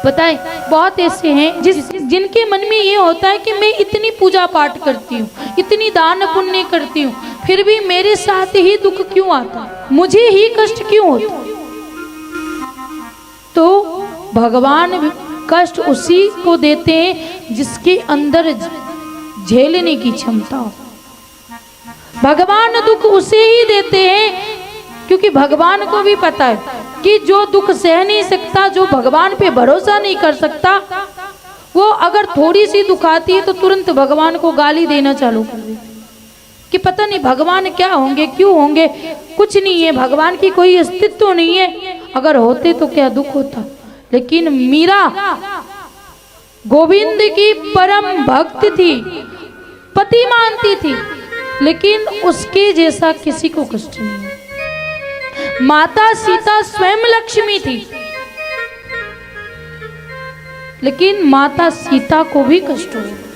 पता है बहुत ऐसे हैं जिनके मन में ये होता है कि मैं इतनी पूजा पाठ करती हूँ, इतनी दान पुण्य करती हूँ, फिर भी मेरे साथ ही दुख क्यों आता, मुझे ही कष्ट क्यों होता। तो भगवान कष्ट उसी को देते हैं जिसके अंदर झेलने की क्षमता हो। भगवान दुख उसे ही देते हैं क्योंकि भगवान को भी पता है कि जो दुख सह नहीं सकता, जो भगवान पे भरोसा नहीं कर सकता, वो अगर थोड़ी सी दुख आती है तो तुरंत भगवान को गाली देना चालू कर दे कि पता नहीं भगवान क्या होंगे, क्यों होंगे, कुछ नहीं है, भगवान की कोई अस्तित्व नहीं है, अगर होते तो क्या दुख होता। लेकिन मीरा गोविंद की परम भक्त थी, पति मानती थी, लेकिन उसके जैसा किसी को कष्ट नहीं। माता सीता स्वयं लक्ष्मी थी, लेकिन माता सीता को भी कष्ट हुआ।